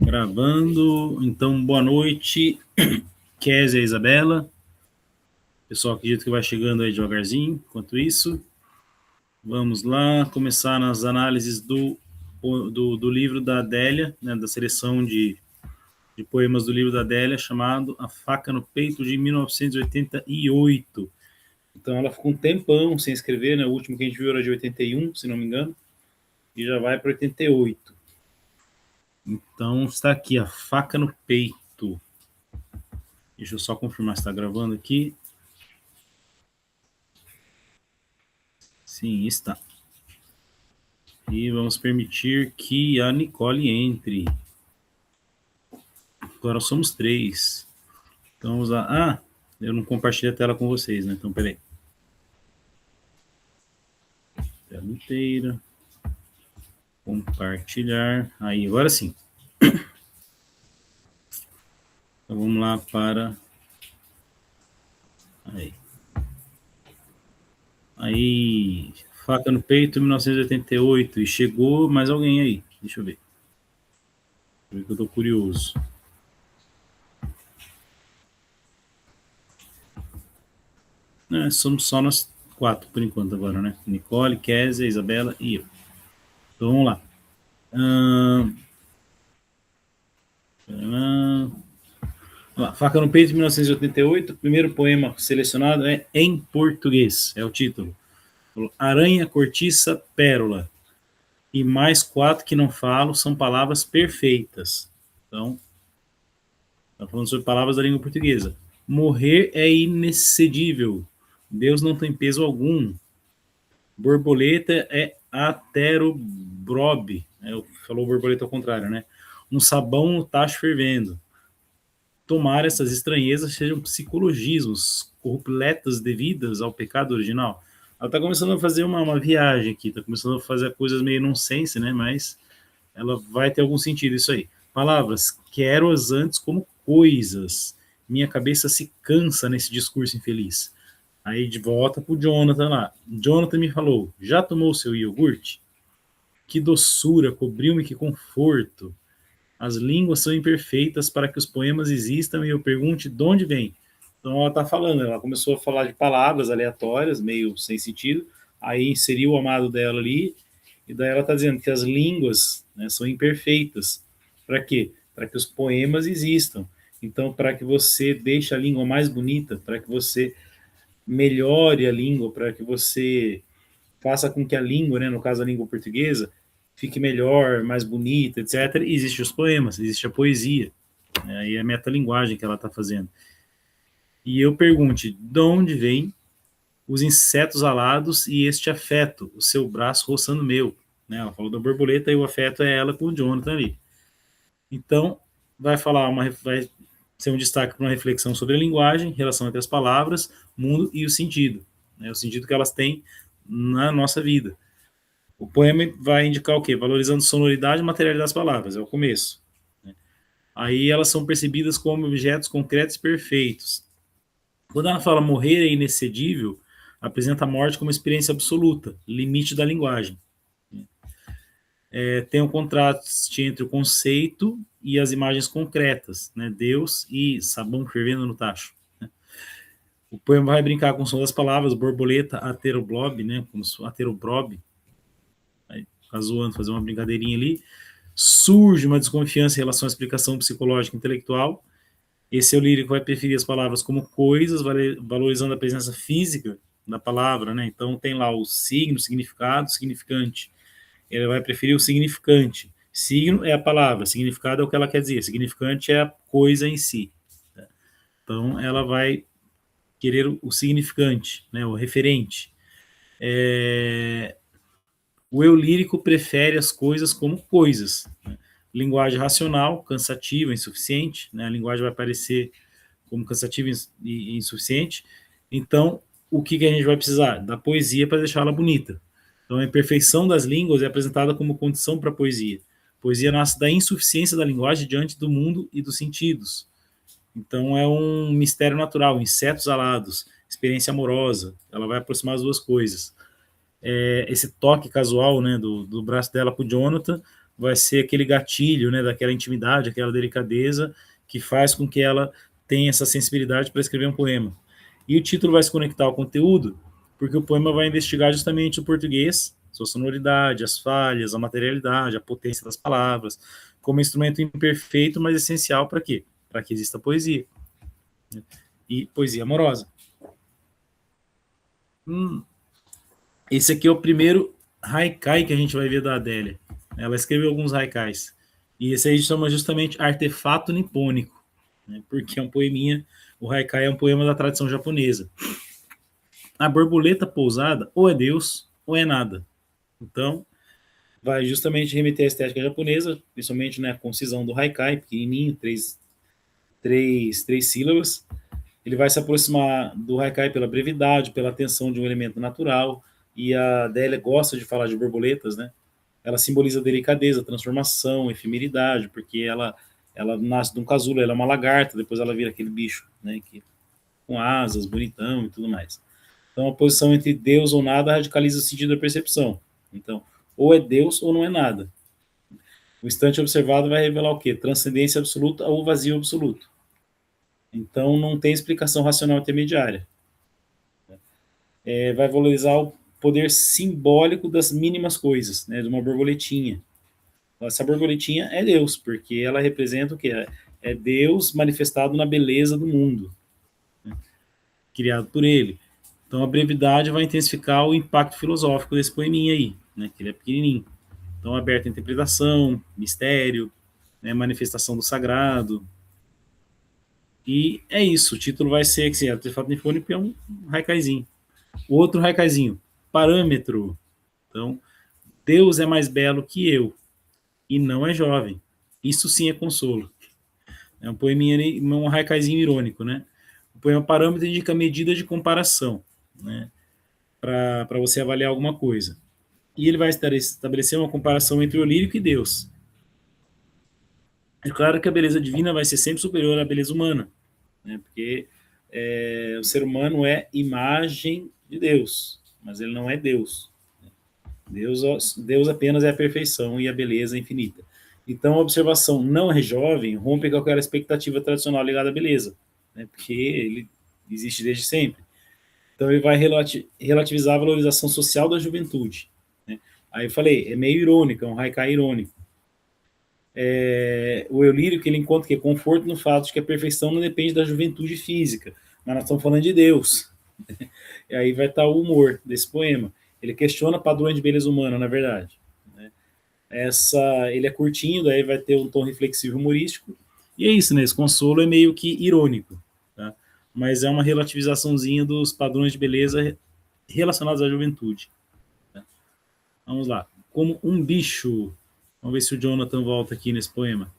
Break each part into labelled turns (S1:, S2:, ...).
S1: Gravando. Então, boa noite, Kézia e Isabela. Pessoal, acredito que vai chegando aí devagarzinho. Enquanto isso, vamos lá começar nas análises do livro da Adélia, né, da seleção de poemas do livro da Adélia, chamado A Faca no Peito, de 1988. Então, ela ficou um tempão sem escrever, né? O último que a gente viu era de 81, se não me engano, e já vai para 88. Então, está aqui, A Faca no Peito. Deixa eu só confirmar se está gravando aqui. Sim, está. E vamos permitir que a Nicole entre. Agora somos 3. Então vamos lá. Ah, eu não compartilhei a tela com vocês, né? Então, peraí. Tela inteira. Compartilhar. Aí, agora sim. Então vamos lá para. Aí. Aí. Faca no peito, 1988. E chegou mais alguém aí. Deixa eu ver. Porque eu tô curioso. Somos só nós 4 por enquanto agora, né? Nicole, Kézia, Isabela e eu. Então vamos lá. Faca no Peito, de 1988. O primeiro poema selecionado é Em Português, é o título. Aranha, cortiça, pérola. E mais 4 que não falo são palavras perfeitas. Então, está falando sobre palavras da língua portuguesa. Morrer é inexcedível. Deus não tem peso algum. Borboleta é aterobrobe. Falou borboleta ao contrário, né? Um sabão no tacho fervendo. Tomar essas estranhezas sejam psicologismos completas devidas ao pecado original. Ela está começando a fazer uma viagem aqui, está começando a fazer coisas meio nonsense, né? Mas ela vai ter algum sentido isso aí. Palavras, quero-as antes como coisas. Minha cabeça se cansa nesse discurso infeliz. Aí de volta pro Jonathan lá. Jonathan me falou, já tomou seu iogurte? Que doçura, cobriu-me, que conforto. As línguas são imperfeitas para que os poemas existam e eu pergunte de onde vem. Então ela está falando, ela começou a falar de palavras aleatórias, meio sem sentido, aí inseriu o amado dela ali, e daí ela está dizendo que as línguas, né, são imperfeitas. Para quê? Para que os poemas existam. Então, para que você deixe a língua mais bonita, para que você melhore a língua, para que você faça com que a língua, né, no caso a língua portuguesa, fique melhor, mais bonita, etc. E existem os poemas, existe a poesia, né, e a metalinguagem que ela está fazendo. E eu pergunte, de onde vem os insetos alados e este afeto, o seu braço roçando o meu? Né, ela falou da borboleta e o afeto é ela com o Jonathan ali. Então, vai ser um destaque para uma reflexão sobre a linguagem, relação entre as palavras, mundo e o sentido, né, o sentido que elas têm na nossa vida. O poema vai indicar o quê? Valorizando sonoridade e materialidade das palavras, é o começo. Né? Aí elas são percebidas como objetos concretos e perfeitos. Quando ela fala morrer é inexcedível, apresenta a morte como experiência absoluta, limite da linguagem. Tem um contraste entre o conceito e as imagens concretas, né? Deus e sabão fervendo no tacho. Né? O poema vai brincar com o som das palavras, borboleta, ateroblob, né? Como aterobrob, ficar zoando, fazer uma brincadeirinha ali. Surge uma desconfiança em relação à explicação psicológica e intelectual. Esse é o lírico vai preferir as palavras como coisas, valorizando a presença física da palavra, né? Então tem lá o signo, significado, significante. Ele vai preferir o significante. Signo é a palavra, significado é o que ela quer dizer, significante é a coisa em si. Então ela vai querer o significante, né? O referente. O eu lírico prefere as coisas como coisas. Né? Linguagem racional, cansativa, insuficiente. Né? A linguagem vai aparecer como cansativa e insuficiente. Então, o que a gente vai precisar? Da poesia para deixá-la bonita. Então, a imperfeição das línguas é apresentada como condição para a poesia. A poesia nasce da insuficiência da linguagem diante do mundo e dos sentidos. Então, é um mistério natural, insetos alados, experiência amorosa. Ela vai aproximar as duas coisas. Esse toque casual, né, do braço dela pro Jonathan vai ser aquele gatilho, né, daquela intimidade, aquela delicadeza que faz com que ela tenha essa sensibilidade para escrever um poema. E o título vai se conectar ao conteúdo, porque o poema vai investigar justamente o português, sua sonoridade, as falhas, a materialidade, a potência das palavras, como instrumento imperfeito, mas essencial para quê? Para que exista poesia. E poesia amorosa. Esse aqui é o primeiro haikai que a gente vai ver da Adélia. Ela escreveu alguns haikais. E esse aí chama justamente Artefato Nipônico, né? Porque é um poeminha, o haikai é um poema da tradição japonesa. A borboleta pousada ou é Deus ou é nada. Então, vai justamente remeter à estética japonesa, principalmente, né, a concisão do haikai, pequenininho, três sílabas. Ele vai se aproximar do haikai pela brevidade, pela atenção de um elemento natural, e a Adélia gosta de falar de borboletas, né? Ela simboliza delicadeza, transformação, efemeridade, porque ela nasce de um casulo, ela é uma lagarta, depois ela vira aquele bicho, né, que, com asas, bonitão e tudo mais. Então, a posição entre Deus ou nada radicaliza o sentido da percepção. Então, ou é Deus ou não é nada. O instante observado vai revelar o quê? Transcendência absoluta ou vazio absoluto. Então, não tem explicação racional intermediária. Vai valorizar o poder simbólico das mínimas coisas, né, de uma borboletinha. Essa borboletinha é Deus, porque ela representa o quê? É Deus manifestado na beleza do mundo, né, criado por ele. Então, a brevidade vai intensificar o impacto filosófico desse poeminha aí, né, que ele é pequenininho. Então, aberto à interpretação, mistério, né, manifestação do sagrado. E é isso, o título vai ser assim, Artefato Nipônico é um haikaizinho. O outro haikaizinho, Parâmetro. Então, Deus é mais belo que eu e não é jovem. Isso sim é consolo. É um poeminha, um haikaizinho irônico, né? O poema Parâmetro indica medida de comparação, né, para você avaliar alguma coisa. E ele vai estabelecer uma comparação entre o lírico e Deus. É claro que a beleza divina vai ser sempre superior à beleza humana, né? Porque o ser humano é imagem de Deus, mas ele não é Deus. Deus apenas é a perfeição e a beleza infinita. Então, a observação não é jovem rompe qualquer expectativa tradicional ligada à beleza, né? Porque ele existe desde sempre. Então, ele vai relativizar a valorização social da juventude, né? Aí eu falei, é meio irônico, é um haikai irônico. O eu lírico, ele encontra que conforto no fato de que a perfeição não depende da juventude física, mas nós estamos falando de Deus. E aí vai estar o humor desse poema. Ele questiona padrões de beleza humana, na verdade, né? Ele é curtinho, daí vai ter um tom reflexivo humorístico. E é isso, né? Esse consolo é meio que irônico, tá? Mas é uma relativizaçãozinha dos padrões de beleza relacionados à juventude, tá? Vamos lá. Como um bicho. Vamos ver se o Jonathan volta aqui nesse poema.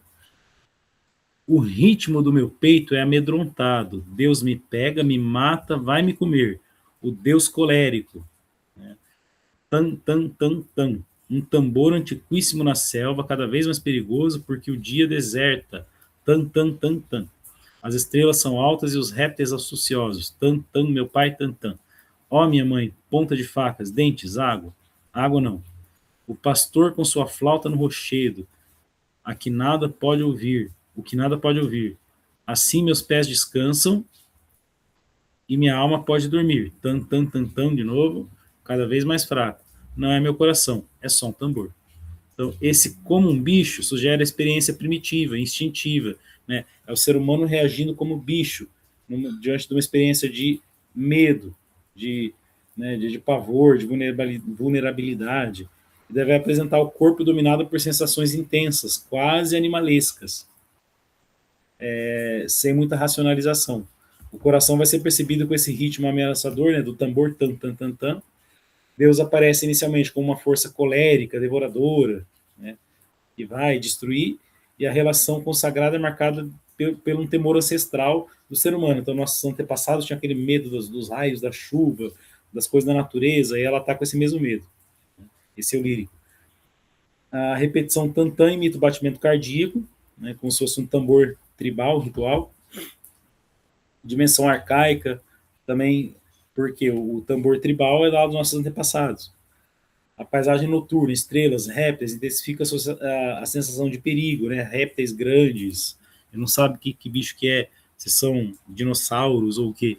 S1: O ritmo do meu peito é amedrontado. Deus me pega, me mata, vai me comer. O Deus colérico. Né? Tan, tan, tan, tan. Um tambor antiquíssimo na selva, cada vez mais perigoso, porque o dia deserta. Tan, tan, tan, tan. As estrelas são altas e os répteis astuciosos. Tan, tan, meu pai, tan, tan. Ó, minha mãe, ponta de facas, dentes, água. Água não. O pastor com sua flauta no rochedo. A que nada pode ouvir. O que nada pode ouvir. Assim meus pés descansam e minha alma pode dormir. Tan, tan, tan, tan, de novo, cada vez mais fraco. Não é meu coração, é só um tambor. Então, esse como um bicho sugere a experiência primitiva, instintiva, né? É o ser humano reagindo como bicho, diante de uma experiência de medo, de pavor, de vulnerabilidade. E deve apresentar o corpo dominado por sensações intensas, quase animalescas, sem muita racionalização. O coração vai ser percebido com esse ritmo ameaçador, né, do tambor tan tan tan tan. Deus aparece inicialmente como uma força colérica, devoradora, né, que vai destruir, e a relação com o sagrado é marcada pelo um temor ancestral do ser humano. Então, nossos antepassados tinham aquele medo dos raios, da chuva, das coisas da natureza, e ela está com esse mesmo medo. Esse é o lírico. A repetição tantã imita o batimento cardíaco, né, como se fosse um tambor tribal, ritual. Dimensão arcaica, também porque o tambor tribal é dado dos nossos antepassados. A paisagem noturna, estrelas, répteis, intensifica a sensação de perigo, né? Répteis grandes, não sabe que bicho que é, se são dinossauros ou o quê.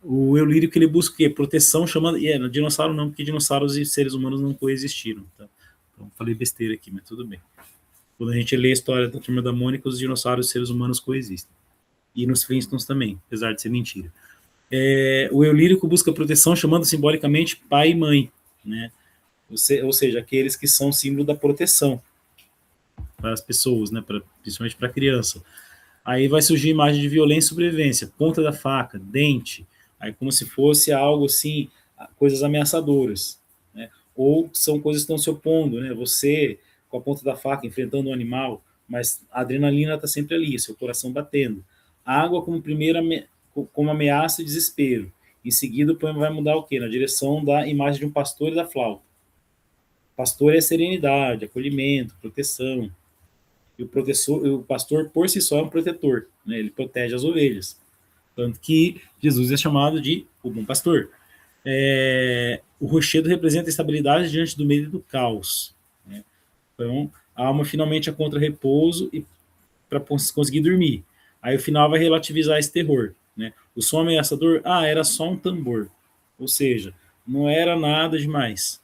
S1: O eu lírico ele busca o quê? Proteção, chamando. Dinossauro não, porque dinossauros e seres humanos não coexistiram. Tá? Então, falei besteira aqui, mas tudo bem. Quando a gente lê a história da Turma da Mônica, os dinossauros e os seres humanos coexistem. E nos Flintstones também, apesar de ser mentira. O eu lírico busca proteção, chamando simbolicamente pai e mãe, né? Ou seja, aqueles que são símbolo da proteção para as pessoas, né? Principalmente para a criança. Aí vai surgir imagem de violência e sobrevivência, ponta da faca, dente, aí como se fosse algo assim, coisas ameaçadoras, né? Ou são coisas que estão se opondo, né? Você com a ponta da faca enfrentando um animal, mas a adrenalina está sempre ali, seu coração batendo. A água como primeira como ameaça e desespero. Em seguida o poema vai mudar o quê? Na direção da imagem de um pastor e da flauta. Pastor é serenidade, acolhimento, proteção. E o pastor, por si só, é um protetor. Né? Ele protege as ovelhas. Tanto que Jesus é chamado de o bom pastor. O rochedo representa a estabilidade diante do medo e do caos. Né? Então, a alma finalmente encontra repouso e para conseguir dormir. Aí o final vai relativizar esse terror. Né? O som ameaçador, era só um tambor. Ou seja, não era nada demais.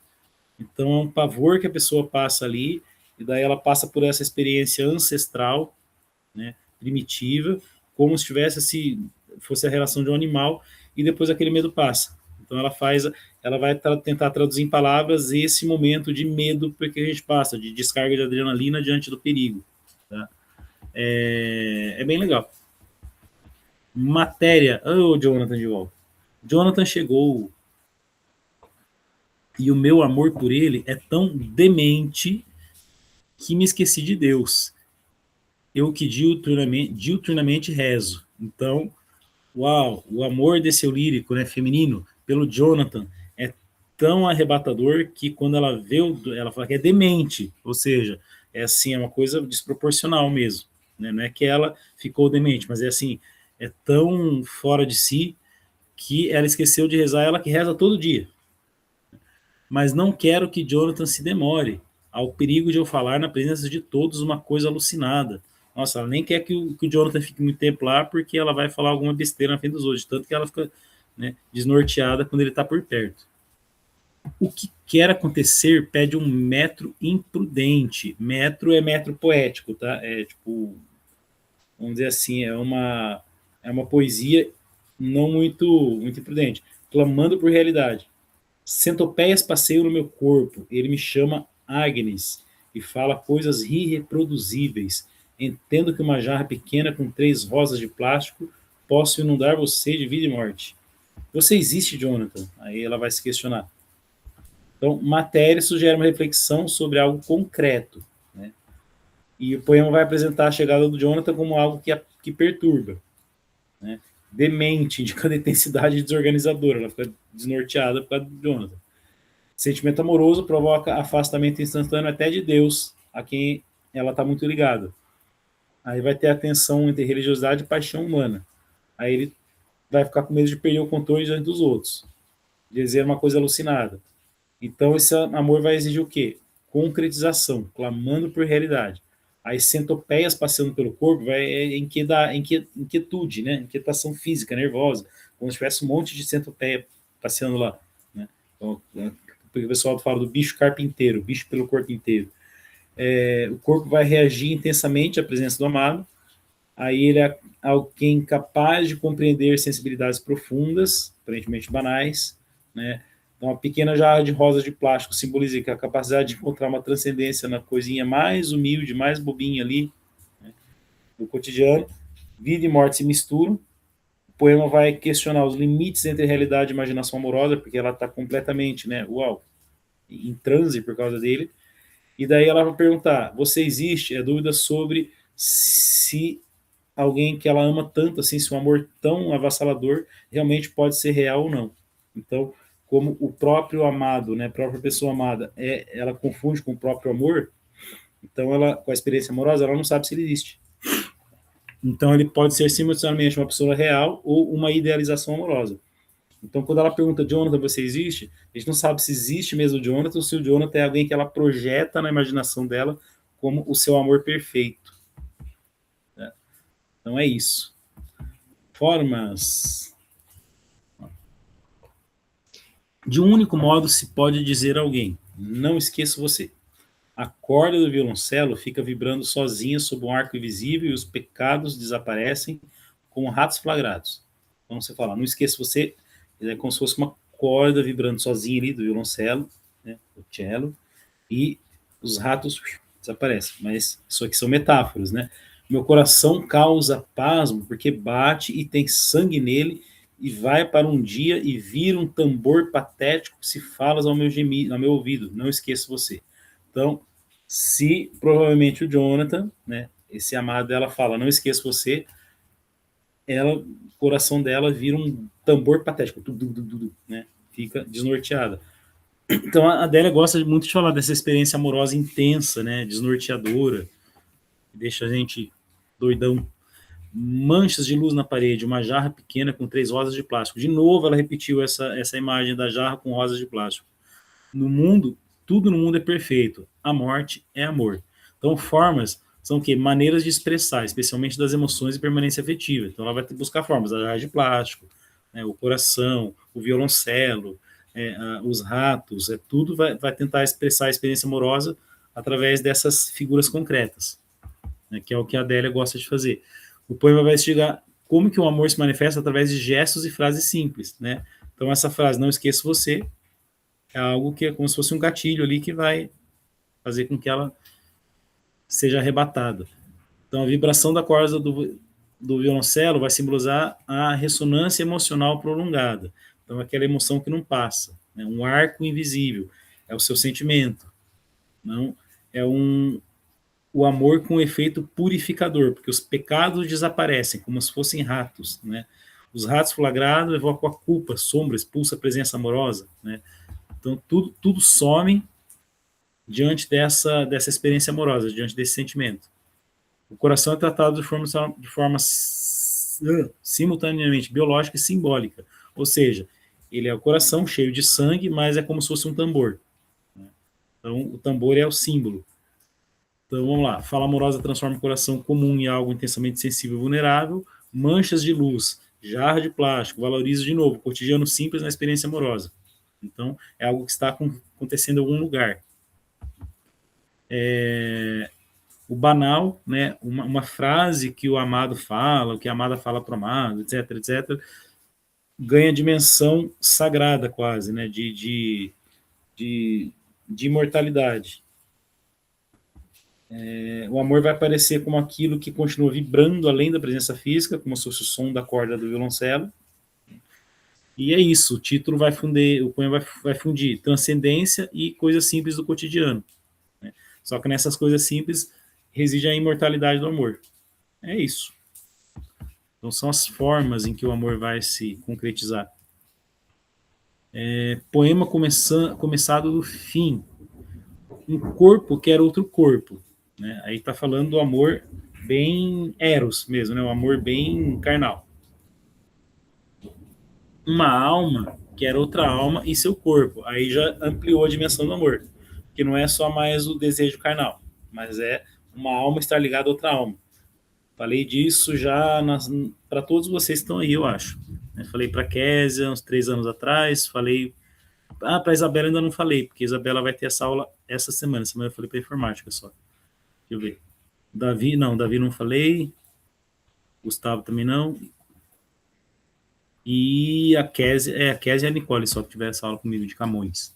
S1: Então é um pavor que a pessoa passa ali, e daí ela passa por essa experiência ancestral, né, primitiva, como se tivesse fosse a relação de um animal, e depois aquele medo passa. Então ela vai tentar traduzir em palavras esse momento de medo porque a gente passa, de descarga de adrenalina diante do perigo. Tá? É bem legal. Matéria. Oh, Jonathan de volta. Jonathan chegou. E o meu amor por ele é tão demente que me esqueci de Deus. Eu que diuturnamente rezo. Então, uau, o amor desse eu lírico, né, feminino, pelo Jonathan, é tão arrebatador que quando ela vê, ela fala que é demente, ou seja, é assim, é uma coisa desproporcional mesmo. Né? Não é que ela ficou demente, mas é assim, é tão fora de si que ela esqueceu de rezar, ela que reza todo dia. Mas não quero que Jonathan se demore, ao perigo de eu falar na presença de todos uma coisa alucinada. Nossa, ela nem quer que o Jonathan fique muito tempo lá, porque ela vai falar alguma besteira na frente dos outros, tanto que ela fica, né, desnorteada quando ele está por perto. O que quer acontecer pede um metro imprudente. Metro é metro poético, tá? É tipo, vamos dizer assim, é uma poesia não muito imprudente, clamando por realidade. Centopeias passeiam no meu corpo, ele me chama Agnes e fala coisas irreproduzíveis. Entendo que uma jarra pequena com 3 rosas de plástico possa inundar você de vida e morte. Você existe, Jonathan? Aí ela vai se questionar. Então, matéria sugere uma reflexão sobre algo concreto. Né? E o poema vai apresentar a chegada do Jonathan como algo que perturba. Né? Demente, indicando intensidade desorganizadora. Ela fica desnorteada por causa do Jonathan. Sentimento amoroso provoca afastamento instantâneo até de Deus, a quem ela está muito ligada. Aí vai ter a tensão entre religiosidade e paixão humana. Aí ele vai ficar com medo de perder o controle diante dos outros, de dizer uma coisa alucinada. Então esse amor vai exigir o quê? Concretização, clamando por realidade. As centopeias passando pelo corpo vai inquietude, né? Inquietação física, nervosa, como se tivesse um monte de centopeia passeando lá. Né? Então, porque o pessoal fala do bicho carpinteiro, bicho pelo corpo inteiro. O corpo vai reagir intensamente à presença do amado, aí ele é alguém capaz de compreender sensibilidades profundas, aparentemente banais, né? Então, uma pequena jarra de rosas de plástico simboliza a capacidade de encontrar uma transcendência na coisinha mais humilde, mais bobinha ali, né, do cotidiano. Vida e morte se misturam. O poema vai questionar os limites entre realidade e imaginação amorosa, porque ela está completamente, né, em transe por causa dele. E daí ela vai perguntar: você existe? É dúvida sobre se alguém que ela ama tanto, assim, se um amor tão avassalador realmente pode ser real ou não. Então, como o próprio amado, né, a própria pessoa amada, ela confunde com o próprio amor, então ela, com a experiência amorosa, ela não sabe se ele existe. Então ele pode ser simultaneamente uma pessoa real ou uma idealização amorosa. Então, quando ela pergunta, Jonathan, você existe? A gente não sabe se existe mesmo o Jonathan ou se o Jonathan é alguém que ela projeta na imaginação dela como o seu amor perfeito. Né? Então é isso. Formas. De um único modo se pode dizer a alguém, não esqueça você. A corda do violoncelo fica vibrando sozinha sob um arco invisível e os pecados desaparecem como ratos flagrados. Então você fala, não esqueça você, é como se fosse uma corda vibrando sozinha ali do violoncelo, né, do cello, e os ratos desaparecem. Mas isso aqui são metáforas, né? Meu coração causa pasmo porque bate e tem sangue nele e vai para um dia e vira um tambor patético se falas ao meu gemido, ao meu ouvido. Não esqueça você. Então, se provavelmente o Jonathan, né, esse amado dela fala, não esqueça você, ela, o coração dela vira um tambor patético, né? Fica desnorteada. Então a Adélia gosta muito de falar dessa experiência amorosa intensa, né, desnorteadora, que deixa a gente doidão. Manchas de luz na parede, uma jarra pequena com 3 rosas de plástico. De novo ela repetiu essa imagem da jarra com rosas de plástico. No mundo, tudo no mundo é perfeito. A morte é amor. Então formas são o quê? Maneiras de expressar, especialmente das emoções e permanência afetiva. Então ela vai buscar formas, a jarra de plástico, né, o coração, o violoncelo, os ratos, tudo vai tentar expressar a experiência amorosa através dessas figuras concretas, né, que é o que a Adélia gosta de fazer. O poema vai investigar como que o amor se manifesta através de gestos e frases simples, né? Então essa frase, não esqueça você, é algo que é como se fosse um gatilho ali que vai fazer com que ela seja arrebatada. Então a vibração da corda do violoncelo vai simbolizar a ressonância emocional prolongada. Então aquela emoção que não passa, né? Um arco invisível, é o seu sentimento, não é o amor com efeito purificador, porque os pecados desaparecem como se fossem ratos, né? Os ratos flagrados evocam a culpa, sombra, expulsa a presença amorosa, né? Então tudo some diante dessa experiência amorosa, diante desse sentimento. O coração é tratado de forma simultaneamente biológica e simbólica. Ou seja, ele é o coração cheio de sangue, mas é como se fosse um tambor. Então, o tambor é o símbolo. Então, vamos lá. Fala amorosa transforma o coração comum em algo intensamente sensível e vulnerável. Manchas de luz, jarra de plástico, valoriza de novo, cotidiano simples na experiência amorosa. Então, é algo que está acontecendo em algum lugar. O banal, né, uma frase que o amado fala, o que a amada fala para o amado, etc, etc, ganha dimensão sagrada quase, né, de imortalidade. O amor vai aparecer como aquilo que continua vibrando além da presença física, como se fosse o som da corda do violoncelo. E é isso, o título vai fundir, o poema vai fundir transcendência e coisas simples do cotidiano. Né? Só que nessas coisas simples reside a imortalidade do amor. É isso. Então são as formas em que o amor vai se concretizar. Poema começado do fim. Um corpo quer outro corpo. Né? Aí está falando do amor bem eros mesmo, né? Um amor bem carnal. Uma alma quer outra alma e seu corpo. Aí já ampliou a dimensão do amor. Que não é só mais o desejo carnal, mas é uma alma estar ligada a outra alma. Falei disso já para todos vocês que estão aí, eu acho. Falei para a Késia uns 3 anos atrás, falei. Para a Isabela ainda não falei, porque a Isabela vai ter essa aula essa semana. Semana eu falei para informática só. Deixa eu ver. Davi não falei. Gustavo também não. E a Késia e a Nicole só que tiver essa aula comigo de Camões.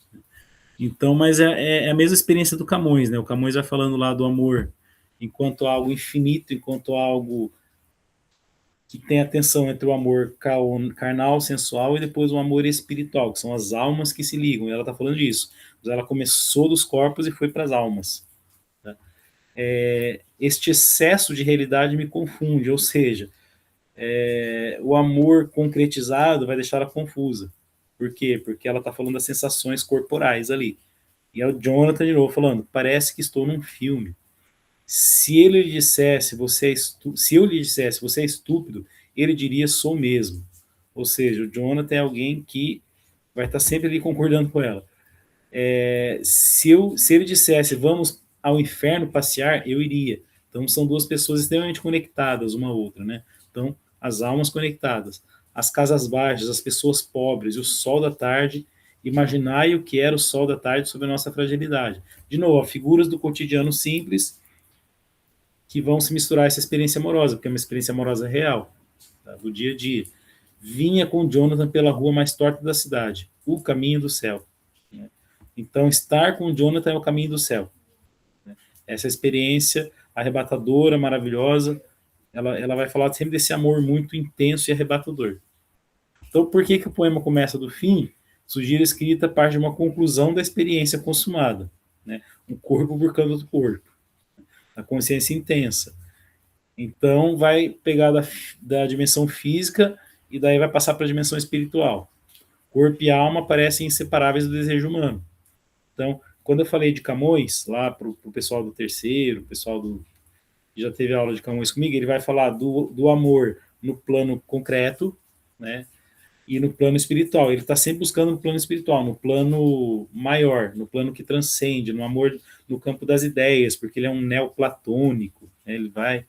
S1: Então, mas é a mesma experiência do Camões, né? O Camões vai falando lá do amor enquanto algo infinito, enquanto algo que tem a tensão entre o amor carnal, sensual e depois o amor espiritual, que são as almas que se ligam. E ela está falando disso. Ela começou dos corpos e foi para as almas. Tá? Este excesso de realidade me confunde, ou seja, o amor concretizado vai deixar ela confusa. Por quê? Porque ela está falando das sensações corporais ali. E é o Jonathan de novo falando, parece que estou num filme. Se ele lhe dissesse, se eu lhe dissesse, você é estúpido, ele diria, sou mesmo. Ou seja, o Jonathan é alguém que vai estar sempre ali concordando com ela. Se ele dissesse vamos ao inferno passear, eu iria. Então são duas pessoas extremamente conectadas uma à outra, né? Então as almas conectadas, as casas baixas, as pessoas pobres e o sol da tarde. Imaginai o que era o sol da tarde sobre a nossa fragilidade. De novo, figuras do cotidiano simples que vão se misturar a essa experiência amorosa, porque é uma experiência amorosa real, tá? Do dia a dia. Vinha com Jonathan pela rua mais torta da cidade, o caminho do céu. Né? Então, estar com Jonathan é o caminho do céu. Né? Essa experiência arrebatadora, maravilhosa, ela vai falar sempre desse amor muito intenso e arrebatador. Então, por que o poema começa do fim? Sugiro a escrita parte de uma conclusão da experiência consumada. Né? Um corpo buscando outro corpo. A consciência intensa. Então, vai pegar da dimensão física e daí vai passar para a dimensão espiritual. Corpo e alma parecem inseparáveis do desejo humano. Então, quando eu falei de Camões, lá para o pessoal do terceiro, o pessoal que já teve aula de Camões comigo, ele vai falar do amor no plano concreto, né? E no plano espiritual. Ele está sempre buscando no plano espiritual, no plano maior, no plano que transcende, no amor no campo das ideias, porque ele é um neoplatônico. Né? Ele vai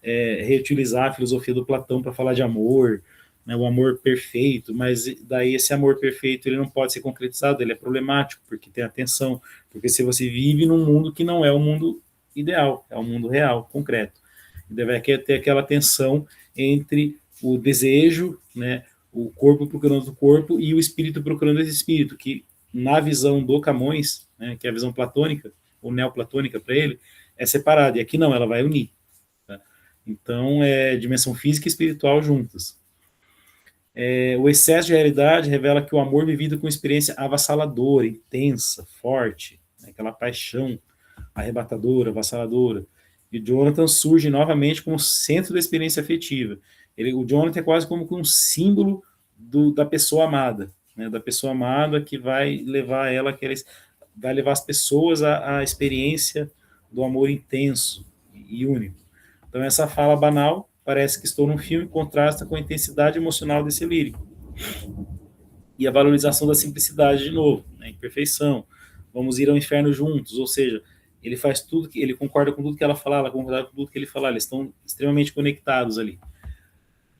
S1: reutilizar a filosofia do Platão para falar de amor, né, o amor perfeito, mas daí esse amor perfeito ele não pode ser concretizado, ele é problemático, porque tem a tensão, porque se você vive num mundo que não é o mundo ideal, é o mundo real, concreto, e deve ter aquela tensão entre o desejo, né, o corpo procurando o corpo e o espírito procurando esse espírito, que na visão do Camões, né, que é a visão platônica, ou neoplatônica para ele, é separada, e aqui não, ela vai unir. Tá? Então, é dimensão física e espiritual juntas. O excesso de realidade revela que o amor vivido com experiência avassaladora, intensa, forte, né, aquela paixão arrebatadora, avassaladora. E Jonathan surge novamente como centro da experiência afetiva. O Jonathan é quase como um símbolo da pessoa amada, né, da pessoa amada que vai levar ela, vai levar as pessoas à experiência do amor intenso e único. Então essa fala banal, parece que estou num filme, contrasta com a intensidade emocional desse lírico. E a valorização da simplicidade de novo, né, imperfeição. Vamos ir ao inferno juntos, ou seja, ele faz tudo, ele concorda com tudo que ela fala, ela concorda com tudo que ele fala, eles estão extremamente conectados ali.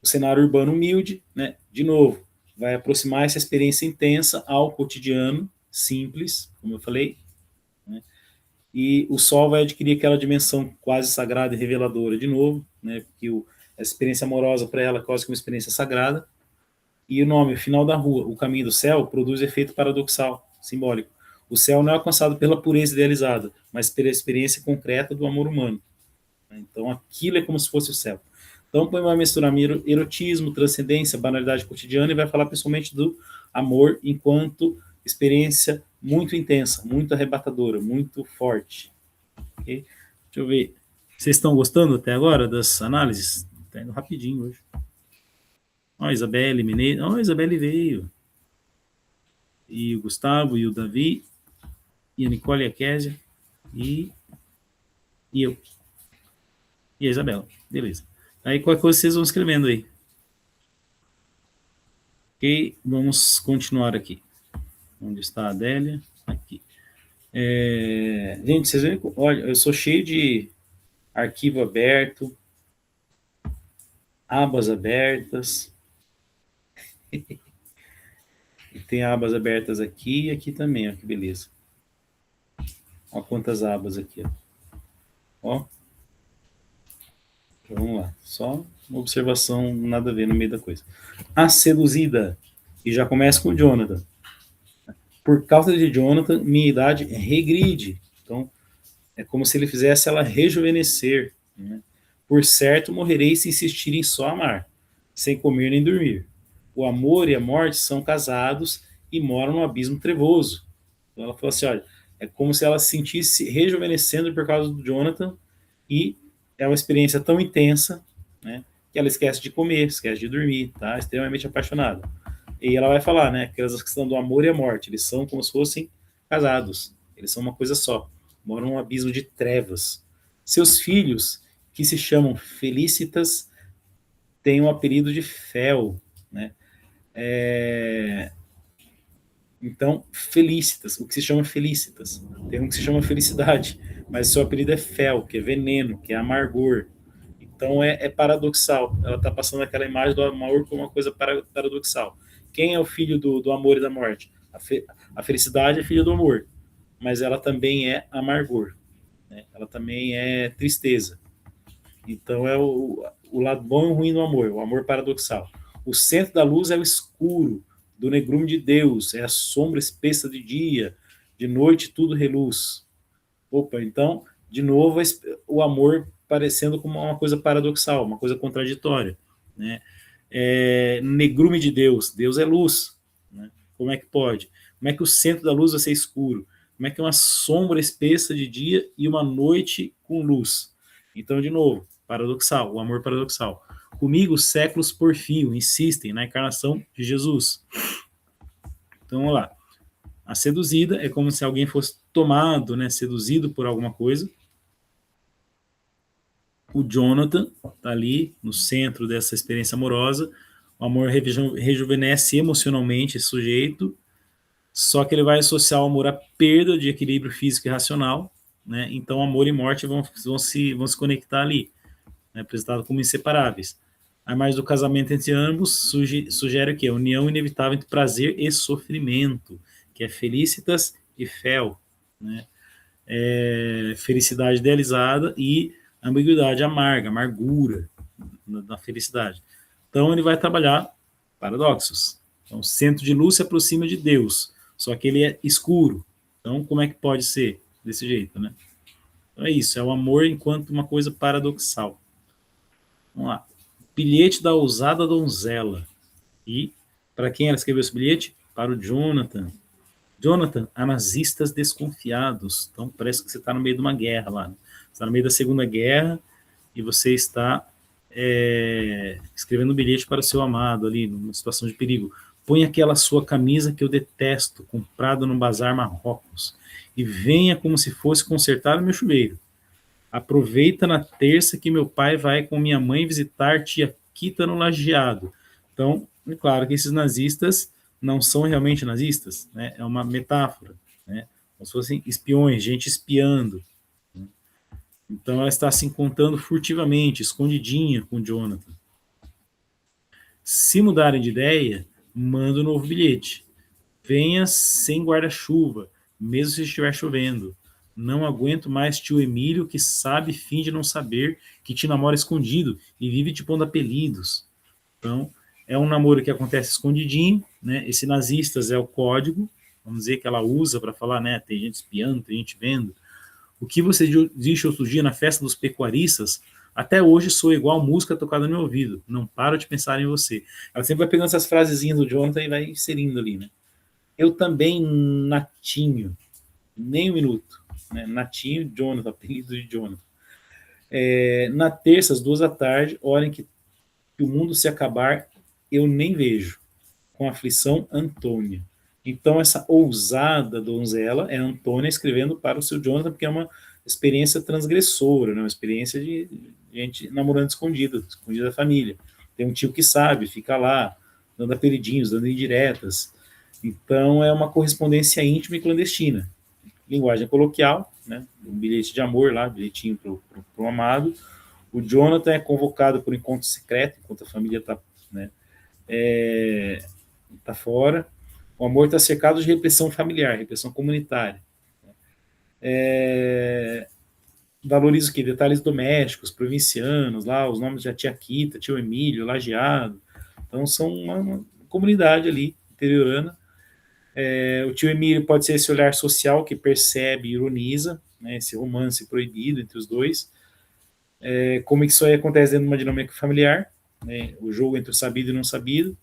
S1: O cenário urbano humilde, né, de novo, vai aproximar essa experiência intensa ao cotidiano, simples, como eu falei, né, e o sol vai adquirir aquela dimensão quase sagrada e reveladora de novo, né, porque a experiência amorosa para ela é quase que uma experiência sagrada, e o nome, o final da rua, o caminho do céu, produz efeito paradoxal, simbólico. O céu não é alcançado pela pureza idealizada, mas pela experiência concreta do amor humano. Então aquilo é como se fosse o céu. Então põe uma mistura erotismo, transcendência, banalidade cotidiana e vai falar principalmente do amor enquanto experiência muito intensa, muito arrebatadora, muito forte. Okay? Deixa eu ver. Vocês estão gostando até agora das análises? Está indo rapidinho hoje. Ó, a Isabelle Menezes. Ó, a Isabelle veio. E o Gustavo, e o Davi, e a Nicole e a Késia, e eu. E a Isabela. Beleza. Aí qualquer coisa vocês vão escrevendo aí. Ok? Vamos continuar aqui. Onde está a Adélia? Aqui. Gente, vocês veem, olha, eu sou cheio de arquivo aberto, abas abertas. E tem abas abertas aqui e aqui também, ó, que beleza. Olha quantas abas aqui, ó. Ó. Então, vamos lá. Só uma observação, nada a ver no meio da coisa. A seduzida. E já começa com o Jonathan. Por causa de Jonathan, minha idade regride. Então, é como se ele fizesse ela rejuvenescer. Né? Por certo, morrerei se insistir em só amar, sem comer nem dormir. O amor e a morte são casados e moram no abismo trevoso. Então ela falou assim, olha, é como se ela se sentisse rejuvenescendo por causa do Jonathan e é uma experiência tão intensa, né, que ela esquece de comer, esquece de dormir, tá? Extremamente apaixonada. E ela vai falar, né, que a questão do amor e a morte, eles são como se fossem casados, eles são uma coisa só, moram num abismo de trevas. Seus filhos, que se chamam Felicitas, têm o apelido de Fel, né? Então, Felicitas, o que se chama Felicitas. Tem um que se chama Felicidade, mas seu apelido é Fel, que é veneno, que é amargor. Então é paradoxal. Ela está passando aquela imagem do amor como uma coisa paradoxal. Quem é o filho do amor e da morte? A felicidade é filha do amor, mas ela também é amargor, né? Ela também é tristeza. Então é o lado bom e o ruim do amor, o amor paradoxal. O centro da luz é o escuro, do negrume de Deus, é a sombra espessa de dia, de noite tudo reluz. Opa, então, de novo, o amor parecendo como uma coisa paradoxal, uma coisa contraditória, né? Negrume de Deus, Deus é luz, né? Como é que pode? Como é que o centro da luz vai ser escuro? Como é que é uma sombra espessa de dia e uma noite com luz? Então, de novo, paradoxal, o amor paradoxal. Comigo, séculos por fio insistem na encarnação de Jesus. Então, vamos lá. A seduzida é como se alguém fosse tomado, né, seduzido por alguma coisa. O Jonathan está ali no centro dessa experiência amorosa. O amor rejuvenesce emocionalmente esse sujeito, só que ele vai associar o amor à perda de equilíbrio físico e racional, né? Então amor e morte vão se conectar ali, né? Apresentado como inseparáveis. A imagem do casamento entre ambos sugere o quê? A união inevitável entre prazer e sofrimento, que é Felicitas e Fel, né? Felicidade idealizada e ambiguidade amarga, amargura na felicidade. Então ele vai trabalhar paradoxos. Então, o centro de luz se aproxima de Deus, só que ele é escuro. Então, como é que pode ser desse jeito, né? Então é isso, é o amor enquanto uma coisa paradoxal. Vamos lá. Bilhete da ousada donzela. E para quem ela escreveu esse bilhete? Para o Jonathan. Jonathan, há nazistas desconfiados. Então parece que você está no meio de uma guerra lá. Você está no meio da Segunda Guerra e você está escrevendo um bilhete para o seu amado ali, numa situação de perigo. Põe aquela sua camisa que eu detesto, comprada no bazar Marrocos, e venha como se fosse consertar o meu chuveiro. Aproveita na terça que meu pai vai com minha mãe visitar tia Kita no Lajeado. Então, é claro que esses nazistas não são realmente nazistas, né? É uma metáfora, né? Como se fossem espiões, gente espiando. Então ela está se encontrando furtivamente, escondidinha com Jonathan. Se mudarem de ideia, manda um novo bilhete. Venha sem guarda-chuva, mesmo se estiver chovendo. Não aguento mais tio Emílio, que sabe e finge não saber, que te namora escondido e vive te pondo apelidos. Então, é um namoro que acontece escondidinho, né? Esse nazistas é o código, vamos dizer, que ela usa para falar, né? Tem gente espiando, tem gente vendo. O que você disse outro dia na festa dos pecuaristas, até hoje sou igual música tocada no meu ouvido. Não paro de pensar em você. Ela sempre vai pegando essas frasezinhas do Jonathan e vai inserindo ali, né? Eu também, Natinho, nem um minuto. Né? Natinho, Jonathan, apelido de Jonathan. Na terça, às 2 da tarde, hora em que o mundo se acabar, eu nem vejo. Com aflição, Antônia. Então, essa ousada donzela é a Antônia escrevendo para o seu Jonathan, porque é uma experiência transgressora, né? Uma experiência de gente namorando escondida da família. Tem um tio que sabe, fica lá, dando apelidinhos, dando indiretas. Então, é uma correspondência íntima e clandestina. Linguagem coloquial, né? Um bilhete de amor lá, bilhetinho para o amado. O Jonathan é convocado por encontro secreto, enquanto a família está, né, tá fora. O amor está cercado de repressão familiar, repressão comunitária. Valoriza o quê? Detalhes domésticos, provincianos, lá, os nomes de tia Kita, tio Emílio, Lajeado. Então, são uma comunidade ali, interiorana. O tio Emílio pode ser esse olhar social que percebe e ironiza, né, esse romance proibido entre os dois. Como isso aí acontece dentro de uma dinâmica familiar, né, o jogo entre o sabido e o não sabido.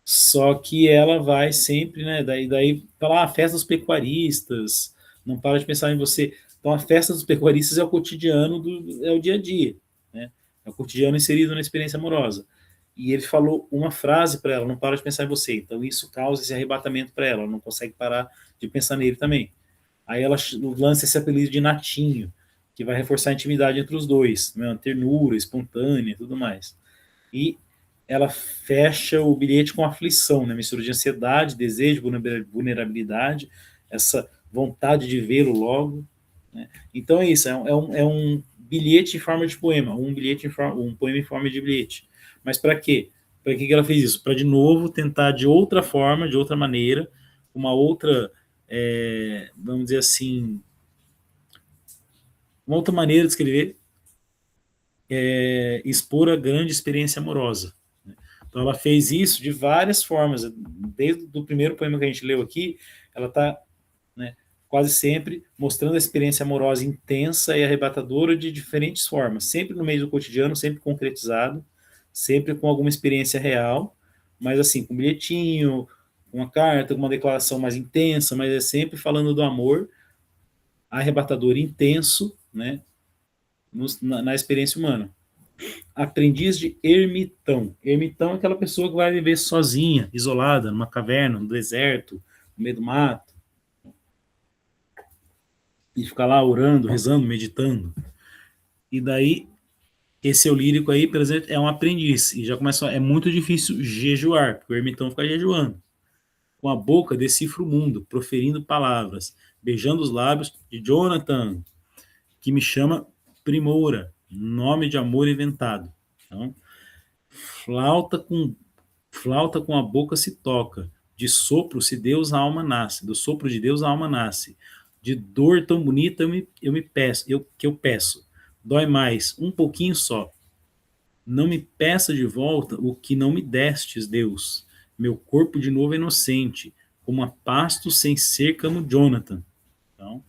S1: Só que ela vai sempre, né? Daí falar a festa dos pecuaristas, não para de pensar em você. Então a festa dos pecuaristas é o cotidiano, é o dia a dia, né? É o cotidiano inserido na experiência amorosa. E ele falou uma frase para ela, não para de pensar em você. Então isso causa esse arrebatamento para ela, ela não consegue parar de pensar nele também. Aí ela lança esse apelido de Natinho, que vai reforçar a intimidade entre os dois, né? Uma ternura espontânea e tudo mais. E ela fecha o bilhete com aflição, né? Mistura de ansiedade, desejo, vulnerabilidade, essa vontade de vê-lo logo, né? Então é isso, é um bilhete em forma de poema, um poema em forma de bilhete. Mas para quê? Para que ela fez isso? Para de novo tentar de outra forma, de outra maneira, uma outra, vamos dizer assim, uma outra maneira de escrever, expor a grande experiência amorosa. Então ela fez isso de várias formas. Desde o primeiro poema que a gente leu aqui, ela está, né, quase sempre mostrando a experiência amorosa intensa e arrebatadora de diferentes formas, sempre no meio do cotidiano, sempre concretizado, sempre com alguma experiência real, mas assim, com um bilhetinho, com uma carta, com uma declaração mais intensa, mas é sempre falando do amor arrebatador e intenso, né, na experiência humana. Aprendiz de ermitão. Ermitão é aquela pessoa que vai viver sozinha, isolada, numa caverna, no deserto, no meio do mato, e ficar lá orando, rezando, meditando. E daí, esse eu lírico aí, por exemplo, é um aprendiz. E já começa, é muito difícil jejuar, porque o ermitão fica jejuando. Com a boca decifra o mundo, proferindo palavras, beijando os lábios de Jonathan, que me chama Primora, nome de amor inventado. Então, flauta com flauta com a boca se toca, de sopro se Deus a alma nasce, do sopro de Deus a alma nasce. De dor tão bonita eu peço. Dói mais, um pouquinho só. Não me peça de volta o que não me destes, Deus. Meu corpo de novo é inocente, como a pasto sem cerca no Jonathan. Então,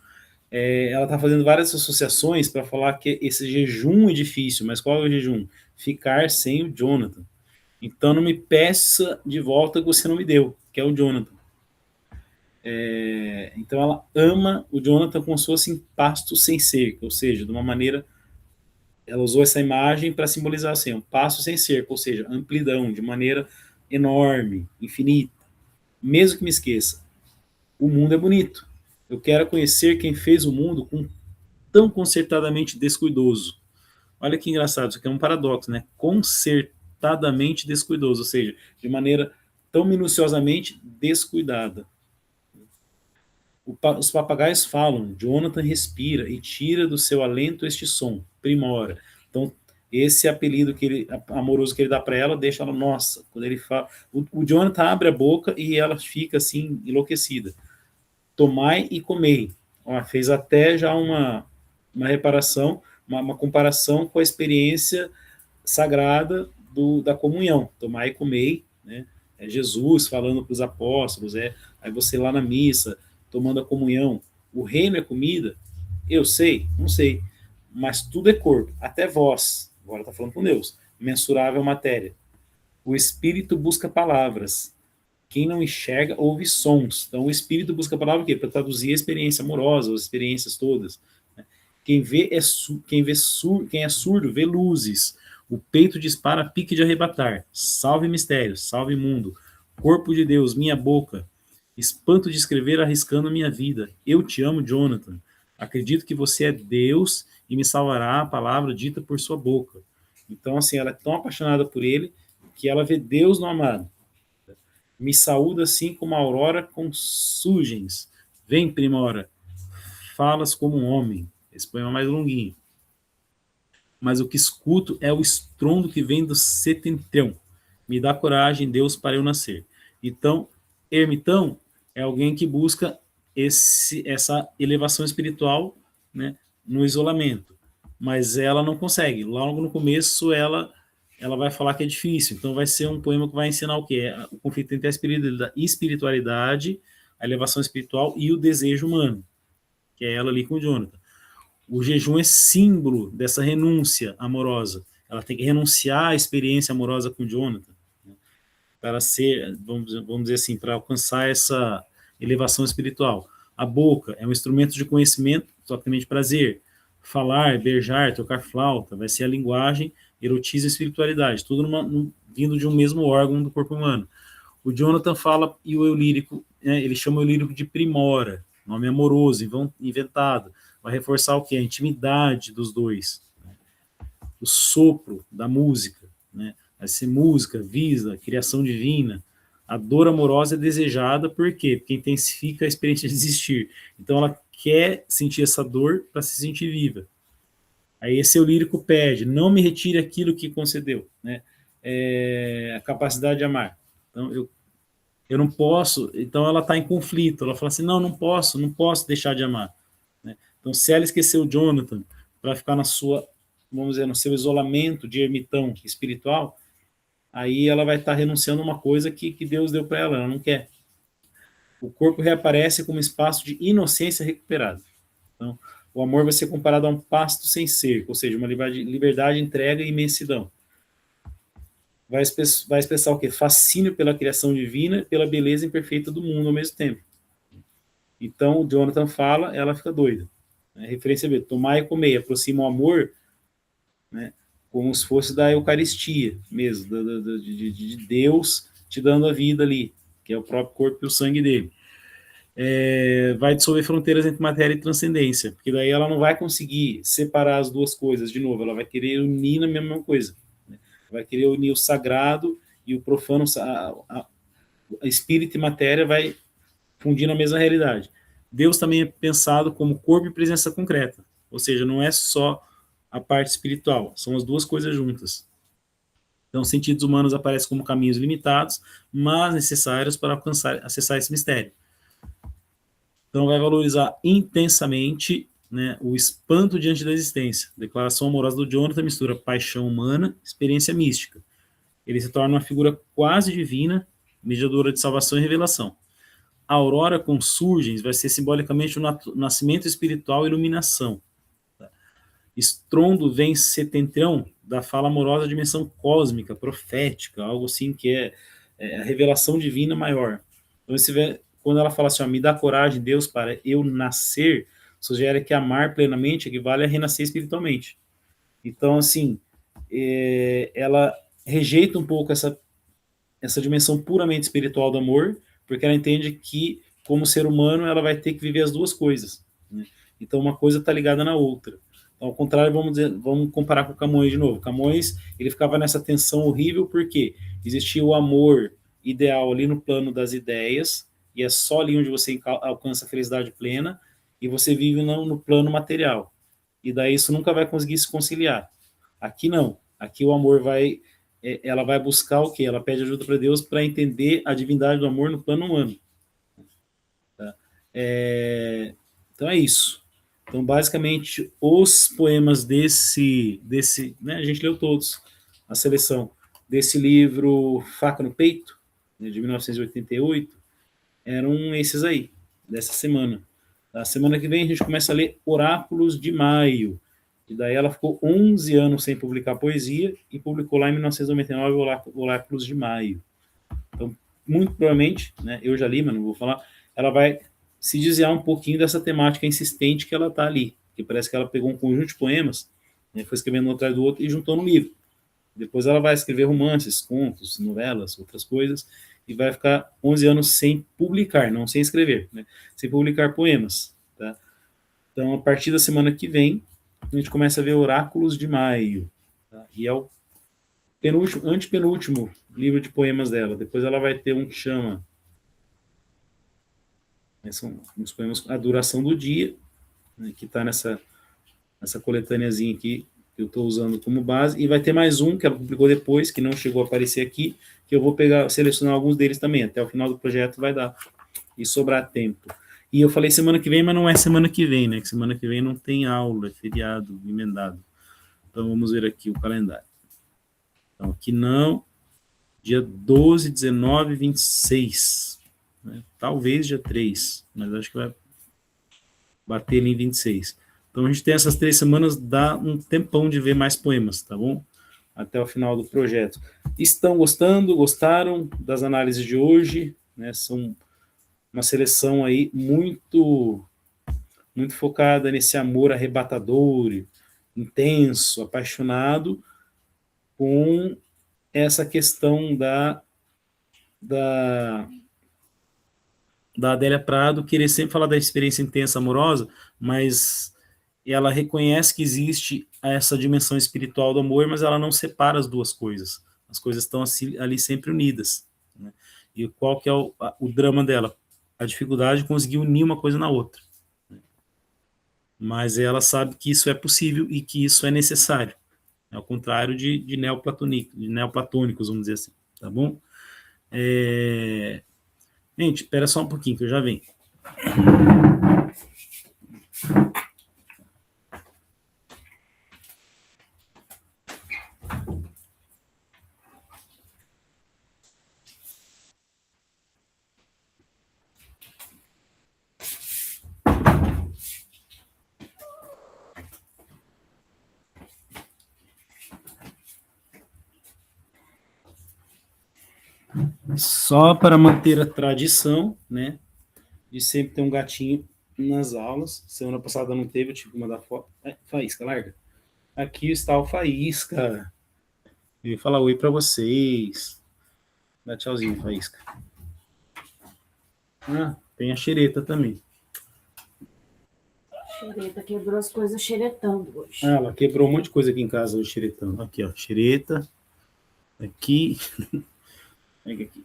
S1: ela está fazendo várias associações para falar que esse jejum é difícil, mas qual é o jejum? Ficar sem o Jonathan. Então não me peça de volta o que você não me deu, que é o Jonathan. Então ela ama o Jonathan como se fosse em pasto sem cerca, ou seja, de uma maneira, ela usou essa imagem para simbolizar assim, um pasto sem cerca, ou seja, amplidão, de maneira enorme, infinita. Mesmo que me esqueça, o mundo é bonito. Eu quero conhecer quem fez o mundo com tão concertadamente descuidoso. Olha que engraçado, isso aqui é um paradoxo, né? Concertadamente descuidoso, ou seja, de maneira tão minuciosamente descuidada. Os papagaios falam, Jonathan respira e tira do seu alento este som, primora. Então, esse apelido amoroso que ele dá para ela, deixa ela, nossa, quando ele fala. O Jonathan abre a boca e ela fica assim, enlouquecida. Tomai e comei. Ó, fez até já uma reparação, uma comparação com a experiência sagrada da comunhão. Tomai e comei, né? É Jesus falando para os apóstolos, aí você lá na missa, tomando a comunhão. O reino é comida? Eu sei, não sei, mas tudo é corpo, até vós, agora está falando com Deus, mensurável matéria. O espírito busca palavras. Quem não enxerga, ouve sons. Então, o espírito busca a palavra para traduzir a experiência amorosa, as experiências todas. Quem vê quem é surdo vê luzes. O peito dispara pique de arrebatar. Salve mistério, salve mundo. Corpo de Deus, minha boca. Espanto de escrever arriscando minha vida. Eu te amo, Jonathan. Acredito que você é Deus e me salvará a palavra dita por sua boca. Então, assim, ela é tão apaixonada por ele que ela vê Deus no amado. Me saúda assim como a aurora com sugens. Vem, primora, falas como um homem. Esse poema é mais longuinho. Mas o que escuto é o estrondo que vem do setentrão. Me dá coragem, Deus, para eu nascer. Então, ermitão é alguém que busca essa elevação espiritual, né, no isolamento. Mas ela não consegue. Logo no começo, ela vai falar que é difícil. Então, vai ser um poema que vai ensinar o quê? O conflito entre a espiritualidade, a elevação espiritual e o desejo humano, que é ela ali com o Jonathan. O jejum é símbolo dessa renúncia amorosa. Ela tem que renunciar à experiência amorosa com o Jonathan, né, para ser, vamos dizer assim, para alcançar essa elevação espiritual. A boca é um instrumento de conhecimento, só que também de prazer. Falar, beijar, tocar flauta, vai ser a linguagem, erotiza a espiritualidade, tudo vindo de um mesmo órgão do corpo humano. O Jonathan fala, e o eu lírico, né, ele chama o eu lírico de primora, nome amoroso, inventado. Vai reforçar o que? A intimidade dos dois. Né? O sopro da música. Né? vai ser música, vida, criação divina. A dor amorosa é desejada, por quê? Porque intensifica a experiência de existir. Então ela quer sentir essa dor para se sentir viva. Aí esse lírico pede, não me retire aquilo que concedeu, né? A capacidade de amar. Então eu não posso, então ela está em conflito, ela fala assim, não posso deixar de amar. Né? Então se ela esqueceu o Jonathan para ficar na sua, vamos dizer, no seu isolamento de ermitão espiritual, aí ela vai estar renunciando a uma coisa que Deus deu para ela não quer. O corpo reaparece como espaço de inocência recuperada. Então, o amor vai ser comparado a um pasto sem cerco, ou seja, uma liberdade, entrega e imensidão. Vai expressar o quê? Fascínio pela criação divina, pela beleza imperfeita do mundo ao mesmo tempo. Então, o Jonathan fala, ela fica doida. Referência B, tomar e comer, aproxima o amor, né, como se fosse da Eucaristia mesmo, de Deus te dando a vida ali, que é o próprio corpo e o sangue dele. Vai dissolver fronteiras entre matéria e transcendência, porque daí ela não vai conseguir separar as duas coisas de novo, ela vai querer unir na mesma coisa. Né? Vai querer unir o sagrado e o profano, a espírito e matéria vai fundir na mesma realidade. Deus também é pensado como corpo e presença concreta, ou seja, não é só a parte espiritual, são as duas coisas juntas. Então, os sentidos humanos aparecem como caminhos limitados, mas necessários para acessar esse mistério. Então, vai valorizar intensamente, né, o espanto diante da existência. A declaração amorosa do Jonathan mistura paixão humana e experiência mística. Ele se torna uma figura quase divina, mediadora de salvação e revelação. A aurora com surgens vai ser simbolicamente o nascimento espiritual e iluminação. Estrondo vem setentrão da fala amorosa da dimensão cósmica, profética, algo assim que é a revelação divina maior. Então, quando ela fala assim, ó, me dá coragem, Deus, para eu nascer, sugere que amar plenamente equivale a renascer espiritualmente. Então, assim, ela rejeita um pouco essa dimensão puramente espiritual do amor, porque ela entende que, como ser humano, ela vai ter que viver as duas coisas. Né? Então, uma coisa está ligada na outra. Então, ao contrário, vamos comparar com o Camões de novo. Camões, ele ficava nessa tensão horrível, porque existia o amor ideal ali no plano das ideias, e é só ali onde você alcança a felicidade plena, e você vive no plano material. E daí isso nunca vai conseguir se conciliar. Aqui não. Aqui o amor ela vai buscar o quê? Ela pede ajuda para Deus para entender a divindade do amor no plano humano. Tá? Então é isso. Então, basicamente, os poemas desse né, a gente leu todos, a seleção desse livro Faca no Peito, né, de 1988, eram esses aí, dessa semana. A semana que vem a gente começa a ler Oráculos de Maio, e daí ela ficou 11 anos sem publicar poesia e publicou lá em 1999 Oráculos de Maio. Então, muito provavelmente, né, eu já li, mas não vou falar, ela vai se desviar um pouquinho dessa temática insistente que ela está ali, que parece que ela pegou um conjunto de poemas, né, foi escrevendo um atrás do outro e juntou no livro. Depois ela vai escrever romances, contos, novelas, outras coisas, e vai ficar 11 anos sem publicar, não sem escrever, né, sem publicar poemas. Tá? Então, a partir da semana que vem, a gente começa a ver Oráculos de Maio, tá? E é o antepenúltimo livro de poemas dela. Depois ela vai ter um que chama, são uns poemas, A Duração do Dia, né, que está nessa coletâneazinha aqui, que eu estou usando como base, e vai ter mais um que ela publicou depois, que não chegou a aparecer aqui, que eu vou selecionar alguns deles também, até o final do projeto vai dar, e sobrar tempo. E eu falei semana que vem, mas não é semana que vem, né, que semana que vem não tem aula, é feriado, emendado. Então vamos ver aqui o calendário. Então aqui não, dia 12, 19 e 26, né? Talvez dia 3, mas acho que vai bater ali em 26. Então a gente tem essas 3 semanas, dá um tempão de ver mais poemas, tá bom? Até o final do projeto. Estão gostando? Gostaram das análises de hoje? Né? São uma seleção aí muito focada nesse amor arrebatador, intenso, apaixonado, com essa questão da Adélia Prado querer sempre falar da experiência intensa amorosa, mas ela reconhece que existe essa dimensão espiritual do amor, mas ela não separa as duas coisas. As coisas estão assim, ali sempre unidas, né? E qual que é o drama dela? A dificuldade de conseguir unir uma coisa na outra. Mas ela sabe que isso é possível e que isso é necessário. É ao contrário de neoplatônicos, vamos dizer assim, tá bom? Gente, espera só um pouquinho que eu já venho. Só para manter a tradição, né, de sempre ter um gatinho nas aulas. Semana passada não teve, eu tive que mandar foto. Faísca, larga. Aqui está o Faísca. Eu ia falar oi para vocês. Dá tchauzinho, Faísca. Ah, tem a xereta também.
S2: Xereta quebrou as coisas xeretando hoje.
S1: Ah, ela quebrou um monte de coisa aqui em casa hoje, xeretando. Aqui, ó, xereta. Aqui. Pega aqui.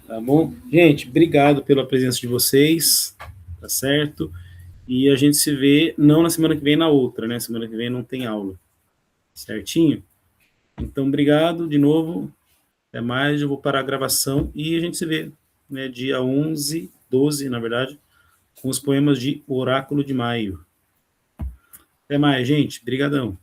S1: Tá bom? Gente, obrigado pela presença de vocês. Tá certo? E a gente se vê, não na semana que vem, na outra, né? Semana que vem não tem aula. Certinho? Então, obrigado de novo. Até mais. Eu vou parar a gravação e a gente se vê, né? Dia 11, 12, na verdade, com os poemas de Oráculo de Maio. Até mais, gente. Brigadão.